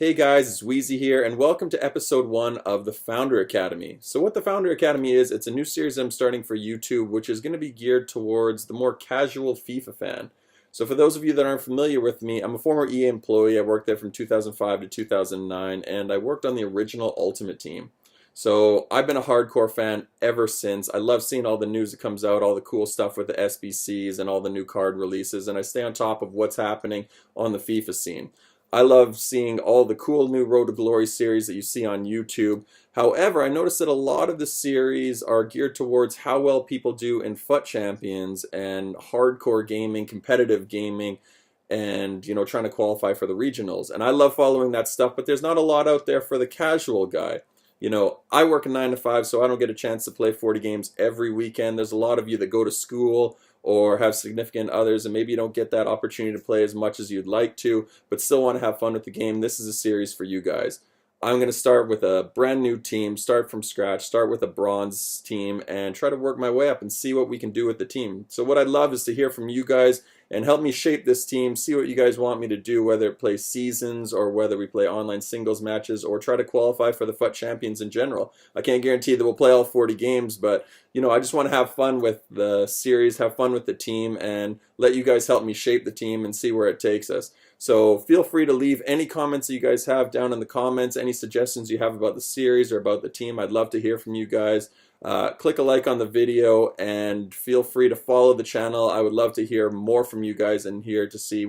Hey guys, it's Wheezy here, and welcome to episode 1 of the Founder Academy. So what the Founder Academy is, it's a new series I'm starting for YouTube, which is going to be geared towards the more casual FIFA fan. So for those of you that aren't familiar with me, I'm a former EA employee. I worked there from 2005 to 2009, and I worked on the original Ultimate Team. So I've been a hardcore fan ever since. I love seeing all the news that comes out, all the cool stuff with the SBCs and all the new card releases, and I stay on top of what's happening on the FIFA scene. I love seeing all the cool new Road to Glory series that you see on YouTube. However, I noticed that a lot of the series are geared towards how well people do in FUT Champions and hardcore gaming, competitive gaming, and trying to qualify for the regionals. And I love following that stuff, but there's not a lot out there for the casual guy. I work a 9 to 5, so I don't get a chance to play 40 games every weekend. There's a lot of you that go to school or have significant others, and maybe you don't get that opportunity to play as much as you'd like to, but still want to have fun with the game. This is a series for you guys. I'm going to start with a brand new team, start from scratch, start with a bronze team, and try to work my way up and see what we can do with the team. So what I'd love is to hear from you guys and help me shape this team, see what you guys want me to do, whether it plays seasons or whether we play online singles matches or try to qualify for the FUT Champions in general. I can't guarantee that we'll play all 40 games, but I just want to have fun with the series, have fun with the team, and let you guys help me shape the team and see where it takes us. So feel free to leave any comments that you guys have down in the comments, any suggestions you have about the series or about the team. I'd love to hear from you guys. Click a like on the video and feel free to follow the channel. I would love to hear more from you guys in here to see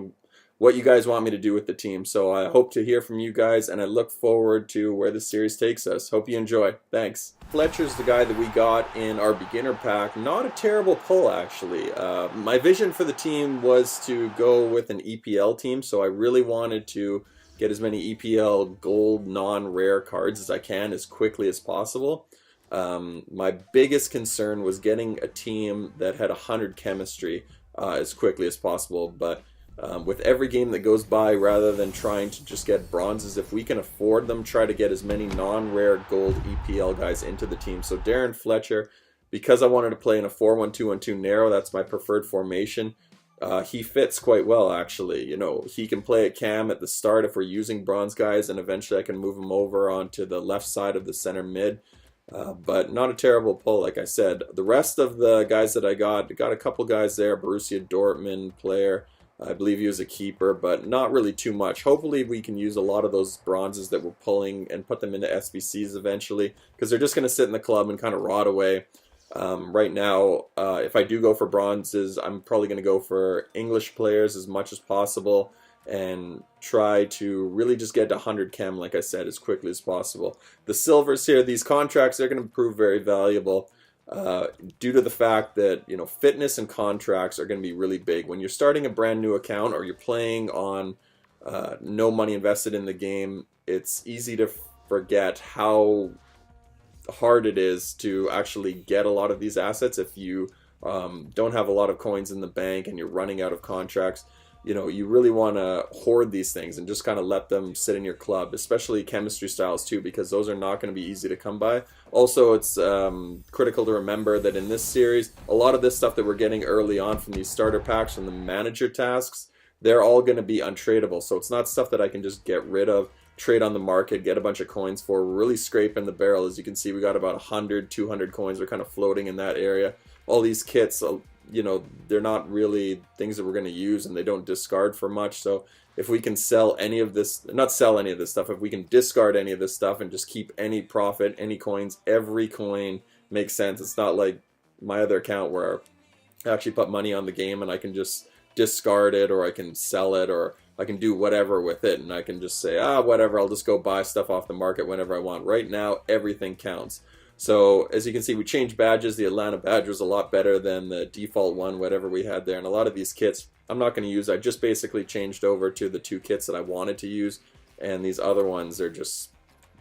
what you guys want me to do with the team. So I hope to hear from you guys, and I look forward to where the series takes us. Hope you enjoy. Thanks. Fletcher's the guy that we got in our beginner pack. Not a terrible pull, actually. My vision for the team was to go with an EPL team, so I really wanted to get as many EPL gold non-rare cards as I can as quickly as possible. My biggest concern was getting a team that had 100 chemistry as quickly as possible, but with every game that goes by, rather than trying to just get bronzes, if we can afford them, try to get as many non-rare gold EPL guys into the team. So Darren Fletcher, because I wanted to play in a 4-1-2-1-2 narrow, that's my preferred formation. He fits quite well, actually. He can play at cam at the start if we're using bronze guys, and eventually I can move him over onto the left side of the center mid. But not a terrible pull, like I said. The rest of the guys that I got a couple guys there. Borussia Dortmund player, I believe he was a keeper, but not really too much. Hopefully we can use a lot of those bronzes that we're pulling and put them into SBCs eventually, because they're just going to sit in the club and kind of rot away. Right now, if I do go for bronzes, I'm probably going to go for English players as much as possible and try to really just get to 100 chem, like I said, as quickly as possible. The silvers here, these contracts, they're going to prove very valuable due to the fact that fitness and contracts are going to be really big. When you're starting a brand new account or you're playing on no money invested in the game, it's easy to forget how hard it is to actually get a lot of these assets if you don't have a lot of coins in the bank and you're running out of contracts. You really want to hoard these things and just kind of let them sit in your club, especially chemistry styles too, because those are not going to be easy to come by. Also, it's critical to remember that in this series, a lot of this stuff that we're getting early on from these starter packs, from the manager tasks, they're all going to be untradeable. So it's not stuff that I can just get rid of, trade on the market, get a bunch of coins for. We're really scraping the barrel. As you can see, we got about 100, 200 coins. We're kind of floating in that area. All these kits, they're not really things that we're going to use, and they don't discard for much. So if we can sell any of this, not sell any of this stuff, if we can discard any of this stuff and just keep any profit, any coins, every coin makes sense. It's not like my other account where I actually put money on the game and I can just discard it, or I can sell it, or I can do whatever with it, and I can just say, whatever, I'll just go buy stuff off the market whenever I want. Right now, everything counts. So as you can see, we changed badges. The Atlanta badge was a lot better than the default one, whatever we had there. And a lot of these kits I'm not going to use. I just basically changed over to the 2 kits that I wanted to use. And these other ones are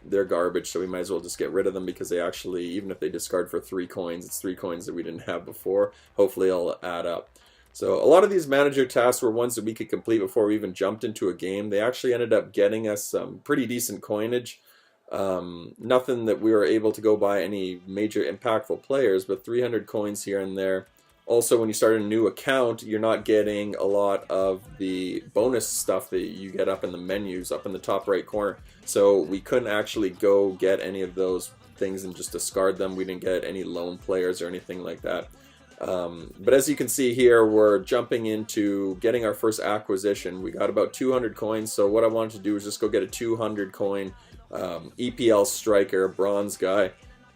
they're garbage. So we might as well just get rid of them, because they actually, even if they discard for 3 coins, it's 3 coins that we didn't have before. Hopefully it'll add up. So a lot of these manager tasks were ones that we could complete before we even jumped into a game. They actually ended up getting us some pretty decent coinage. Nothing that we were able to go buy any major impactful players, but 300 coins here and there Also, when you start a new account, you're not getting a lot of the bonus stuff that you get up in the menus, up in the top right corner. So we couldn't actually go get any of those things and just discard them. We didn't get any lone players or anything like that. But as you can see here, we're jumping into getting our first acquisition. We got about 200 coins, so what I wanted to do was just go get a 200 coin EPL striker, bronze guy.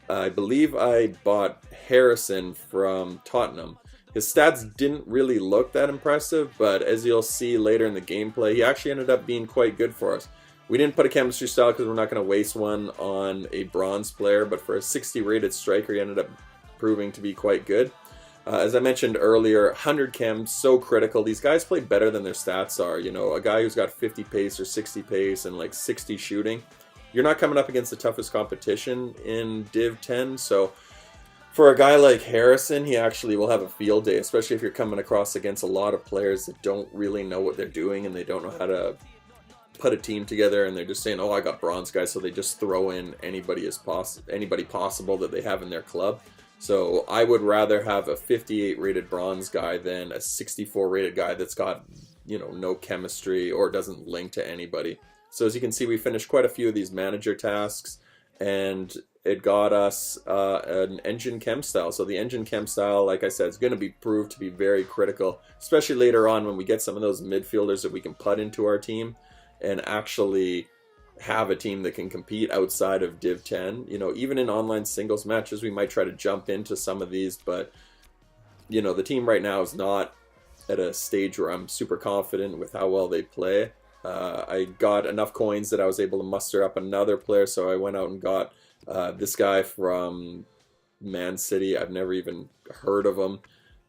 I believe I bought Harrison from Tottenham. His stats didn't really look that impressive, but as you'll see later in the gameplay, he actually ended up being quite good for us. We didn't put a chemistry style because we're not going to waste one on a bronze player, but for a 60 rated striker, he ended up proving to be quite good. As I mentioned earlier, 100 chem, so critical. These guys play better than their stats are. You know, a guy who's got 50 pace or 60 pace and like 60 shooting, you're not coming up against the toughest competition in Div 10. So for a guy like Harrison, he actually will have a field day, especially if you're coming across against a lot of players that don't really know what they're doing and they don't know how to put a team together, and they're just saying, oh, I got bronze guys, so they just throw in anybody possible that they have in their club. So I would rather have a 58 rated bronze guy than a 64 rated guy that's got, you know, no chemistry or doesn't link to anybody. So as you can see, we finished quite a few of these manager tasks, and it got us an engine chem style. So the engine chem style, like I said, is going to be proved to be very critical, especially later on when we get some of those midfielders that we can put into our team and actually have a team that can compete outside of Div 10. You know, even in online singles matches, we might try to jump into some of these, but, you know, the team right now is not at a stage where I'm super confident with how well they play. I got enough coins that I was able to muster up another player, so I went out and got this guy from Man City. I've never even heard of him,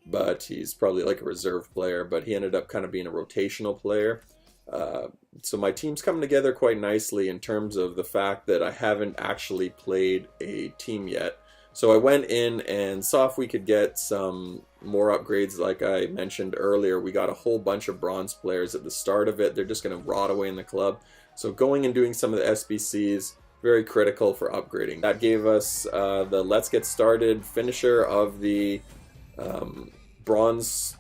but he's probably like a reserve player, but he ended up kind of being a rotational player. So my team's coming together quite nicely in terms of the fact that I haven't actually played a team yet. So I went in and saw if we could get some more upgrades. Like I mentioned earlier, we got a whole bunch of bronze players at the start of it. They're just going to rot away in the club. So going and doing some of the SBCs, very critical for upgrading. That gave us the Let's Get Started finisher of the bronze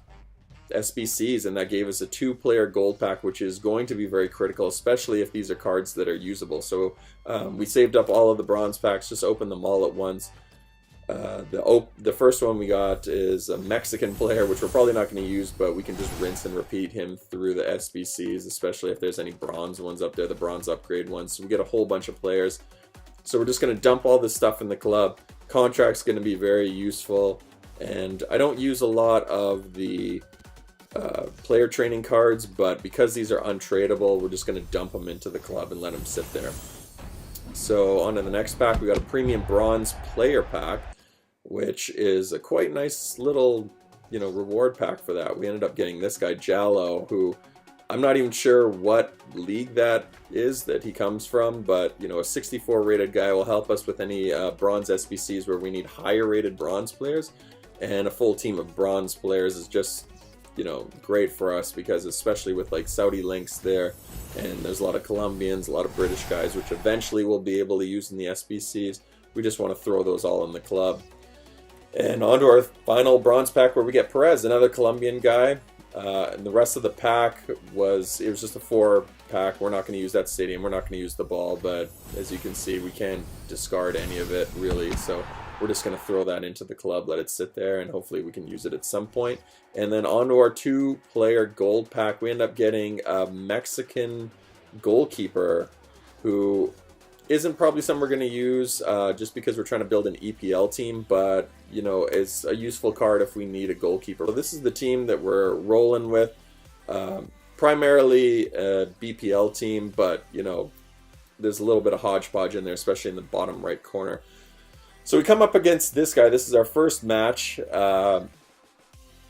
SBCs, and that gave us a 2-player gold pack, which is going to be very critical, especially if these are cards that are usable. So we saved up all of the bronze packs, just opened them all at once. The first one we got is a Mexican player, which we're probably not going to use, but we can just rinse and repeat him through the SBCs, especially if there's any bronze ones up there, the bronze upgrade ones. So we get a whole bunch of players. So we're just going to dump all this stuff in the club. Contract's going to be very useful, and I don't use a lot of the player training cards, but because these are untradeable, we're just going to dump them into the club and let them sit there. So on to the next pack, we got a premium bronze player pack, which is a quite nice little, you know, reward pack for that. We ended up getting this guy Jallo, who I'm not even sure what league that is that he comes from, but you know, a 64 rated guy will help us with any bronze SBCs where we need higher rated bronze players, and a full team of bronze players is just, you know, great for us, because especially with like Saudi links there, and there's a lot of Colombians, a lot of British guys, which eventually we'll be able to use in the SBCs. We just want to throw those all in the club. And on to our final bronze pack, where we get Perez, another Colombian guy. And the rest of the pack it was just a 4-pack. We're not going to use that stadium, we're not going to use the ball, but as you can see, we can't discard any of it really, so we're just going to throw that into the club, let it sit there, and hopefully we can use it at some point. And then on to our 2-player gold pack, we end up getting a Mexican goalkeeper who isn't probably something we're going to use just because we're trying to build an EPL team, but you know, it's a useful card if we need a goalkeeper. So this is the team that we're rolling with, primarily a BPL team, but you know, there's a little bit of hodgepodge in there, especially in the bottom right corner. So we come up against this guy. This is our first match.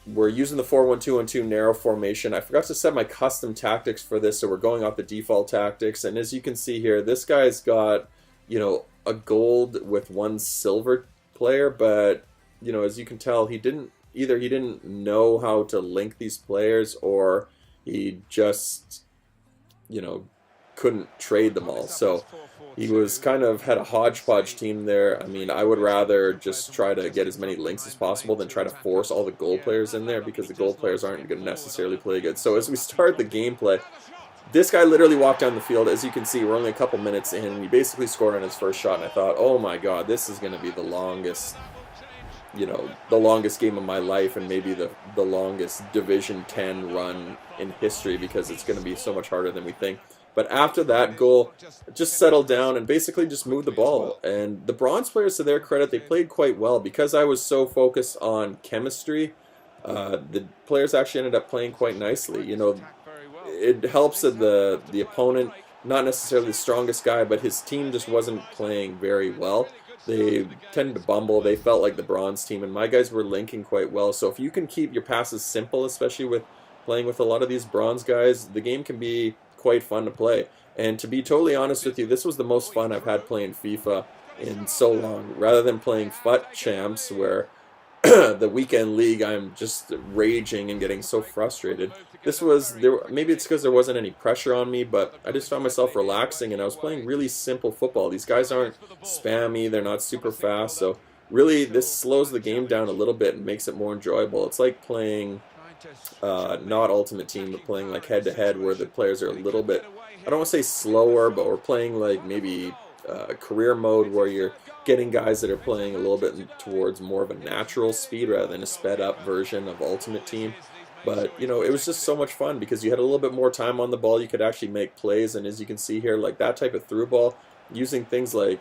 We're using the 4-1-2-1-2 narrow formation. I forgot to set my custom tactics for this, so we're going off the default tactics. And as you can see here, this guy's got, you know, a gold with 1 silver player, but, you know, as you can tell, he didn't know how to link these players, or he just, you know, couldn't trade them all. So he was kind of had a hodgepodge team there. I mean, I would rather just try to get as many links as possible than try to force all the goal players in there, because the goal players aren't going to necessarily play good. So as we start the gameplay, this guy literally walked down the field. As you can see, we're only a couple minutes in, and he basically scored on his first shot, and I thought, oh my god, this is going to be the longest, the longest game of my life, and maybe the longest Division 10 run in history, because it's going to be so much harder than we think. But after that goal, just settled down and basically just moved the ball. And the Bronze players, to their credit, they played quite well. Because I was so focused on chemistry, the players actually ended up playing quite nicely. It helps that the opponent, not necessarily the strongest guy, but his team just wasn't playing very well. They tended to bumble. They felt like the Bronze team, and my guys were linking quite well. So if you can keep your passes simple, especially with playing with a lot of these Bronze guys, the game can be quite fun to play. And to be totally honest with you, this was the most fun I've had playing FIFA in so long. Rather than playing FUT Champs, where the weekend league I'm just raging and getting so frustrated. This was maybe it's because there wasn't any pressure on me, but I just found myself relaxing, and I was playing really simple football. These guys aren't spammy, they're not super fast, so really this slows the game down a little bit and makes it more enjoyable. It's like playing not Ultimate Team, but playing like head-to-head, where the players are a little bit, I don't want to say slower, but we're playing like maybe career mode, where you're getting guys that are playing a little bit towards more of a natural speed rather than a sped-up version of Ultimate Team. But, it was just so much fun because you had a little bit more time on the ball. You could actually make plays, and as you can see here, like that type of through ball, using things like,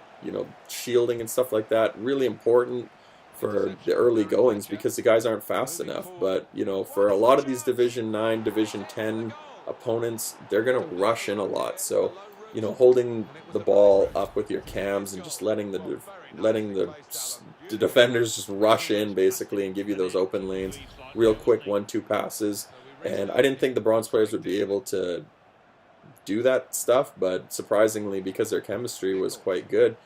shielding and stuff like that, really important for the early goings because the guys aren't fast enough. But, for a lot of these Division 9, Division 10 opponents, they're going to rush in a lot. So, holding the ball up with your cams and just letting the defenders just rush in basically and give you those open lanes, real quick 1-2 passes. And I didn't think the Bronze players would be able to do that stuff, but surprisingly, because their chemistry was quite good,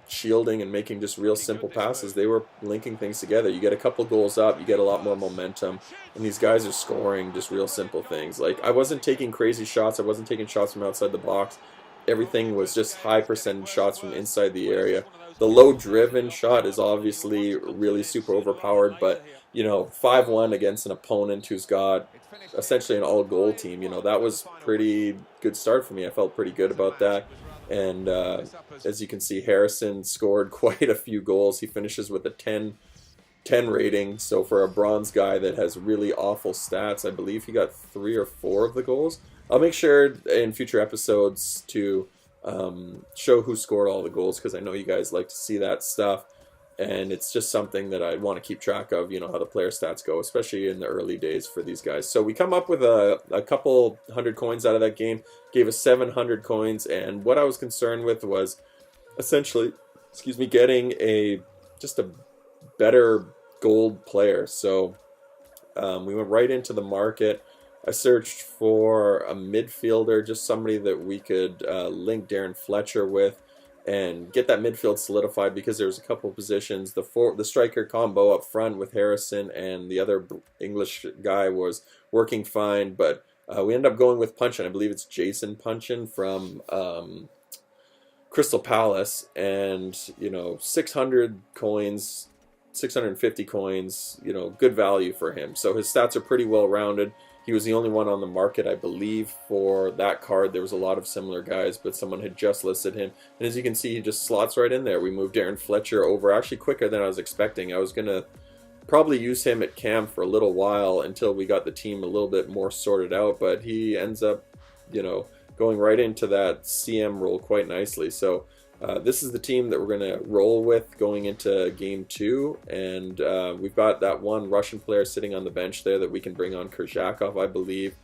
shielding and making just real simple passes, they were linking things together. You get a couple goals up, you get a lot more momentum, and these guys are scoring just real simple things. Like, I wasn't taking crazy shots, I wasn't taking shots from outside the box. Everything was just high percentage shots from inside the area. The low driven shot is obviously really super overpowered, but 5-1 against an opponent who's got essentially an all goal team, that was pretty good start for me. I felt pretty good about that. And as you can see, Harrison scored quite a few goals. He finishes with a 10 rating. So for a Bronze guy that has really awful stats, I believe he got 3 or 4 of the goals. I'll make sure in future episodes to show who scored all the goals, because I know you guys like to see that stuff. And it's just something that I want to keep track of, how the player stats go, especially in the early days for these guys. So we come up with a couple hundred coins out of that game, gave us 700 coins, and what I was concerned with was essentially, getting just a better gold player. So we went right into the market. I searched for a midfielder, just somebody that we could link Darren Fletcher with and get that midfield solidified, because there was a couple of positions. The striker combo up front with Harrison and the other English guy was working fine, but we ended up going with Punchin. I believe it's Jason Punchin from Crystal Palace, and 600 coins, 650 coins, good value for him. So his stats are pretty well rounded. He was the only one on the market, I believe, for that card. There was a lot of similar guys, but someone had just listed him. And as you can see, he just slots right in there. We moved Darren Fletcher over actually quicker than I was expecting. I was going to probably use him at cam for a little while until we got the team a little bit more sorted out, but he ends up, going right into that CM role quite nicely. So this is the team that we're going to roll with going into Game 2, and we've got that one Russian player sitting on the bench there that we can bring on. Kurzhakov, I believe,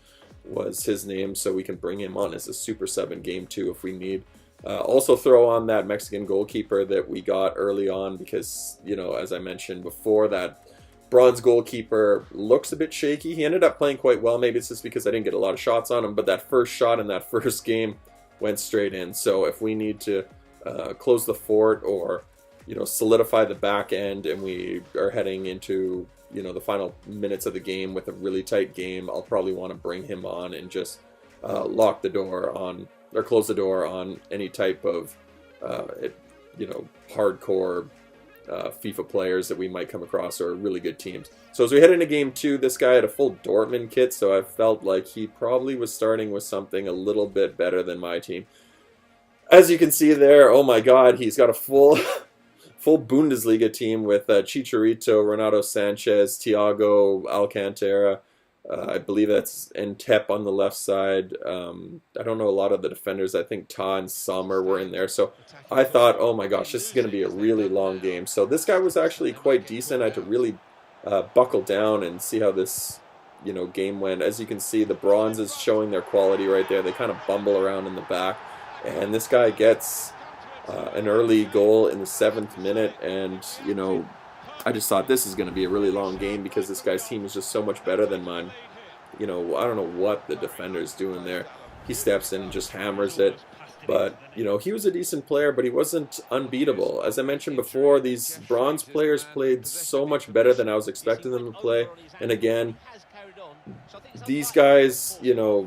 was his name, so we can bring him on as a super sub in Game 2 if we need. Also throw on that Mexican goalkeeper that we got early on because, as I mentioned before, that Bronze goalkeeper looks a bit shaky. He ended up playing quite well. Maybe it's just because I didn't get a lot of shots on him, but that first shot in that first game went straight in. So if we need to close the fort or solidify the back end, and we are heading into the final minutes of the game with a really tight game, I'll probably want to bring him on and just lock the door on or close the door on any type of hardcore FIFA players that we might come across, or really good teams. So as we head into game 2, this guy had a full Dortmund kit, so I felt like he probably was starting with something a little bit better than my team. As you can see there, oh my god, he's got a full full Bundesliga team with Chicharito, Renato Sanchez, Thiago Alcantara. I believe that's Entep on the left side. I don't know a lot of the defenders. I think Ta and Sommer were in there. So I thought, oh my gosh, this is going to be a really long game. So this guy was actually quite decent. I had to really buckle down and see how this game went. As you can see, the bronze is showing their quality right there. They kind of bumble around in the back. And this guy gets an early goal in the 7th minute. And, I just thought this is going to be a really long game because this guy's team is just so much better than mine. I don't know what the defender's doing there. He steps in and just hammers it. But, he was a decent player, but he wasn't unbeatable. As I mentioned before, these bronze players played so much better than I was expecting them to play. And again, these guys, you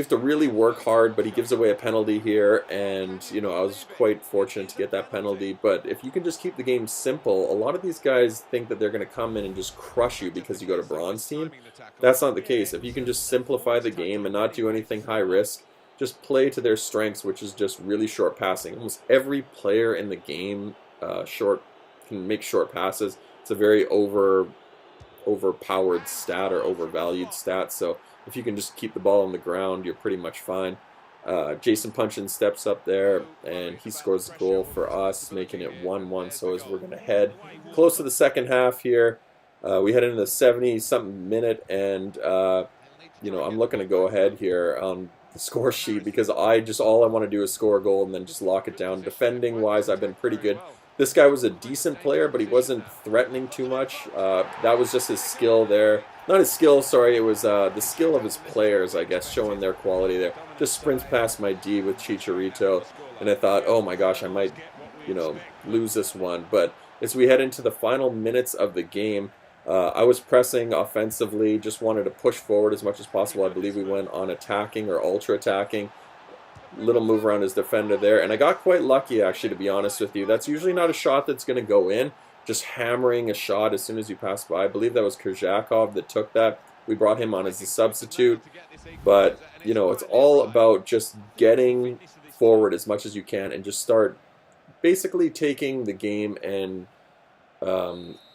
have to really work hard, but he gives away a penalty here, and I was quite fortunate to get that penalty. But if you can just keep the game simple, a lot of these guys think that they're going to come in and just crush you because you got a bronze team. That's not the case. If you can just simplify the game and not do anything high risk, just play to their strengths, which is just really short passing. Almost every player in the game can make short passes. It's a very overpowered stat or overvalued stat, so if you can just keep the ball on the ground, you're pretty much fine. Jason Punchin steps up there, and he scores the goal for us, making it 1-1. So as we're going to head close to the second half here, we head into the 70-something minute, and I'm looking to go ahead here on the score sheet because all I want to do is score a goal and then just lock it down. Defending-wise, I've been pretty good. This guy was a decent player, but he wasn't threatening too much. That was just his skill there. Not his skill, sorry, it was the skill of his players, I guess, showing their quality there. Just sprints past my D with Chicharito, and I thought, oh my gosh, I might, lose this one. But as we head into the final minutes of the game, I was pressing offensively, just wanted to push forward as much as possible. I believe we went on attacking or ultra-attacking. Little move around his defender there, and I got quite lucky, actually, to be honest with you. That's usually not a shot that's going to go in. Just hammering a shot as soon as you pass by. I believe that was Kurzakov that took that. We brought him on as a substitute. But, it's all about just getting forward as much as you can and just start basically taking the game and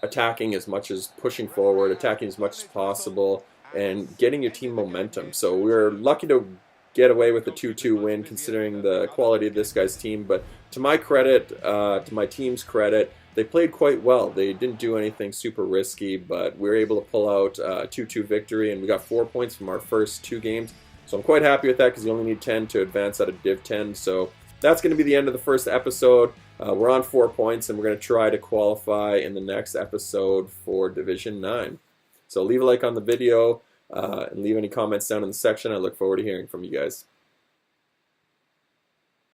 attacking as much as pushing forward, attacking as much as possible, and getting your team momentum. So we're lucky to get away with a 2-2 win considering the quality of this guy's team. But to my credit, to my team's credit, they played quite well. They didn't do anything super risky, but we were able to pull out a 2-2 victory, and we got 4 points from our first 2 games. So I'm quite happy with that because you only need 10 to advance out of Div 10. So that's going to be the end of the first episode. We're on 4 points, and we're going to try to qualify in the next episode for Division 9. So leave a like on the video and leave any comments down in the section. I look forward to hearing from you guys.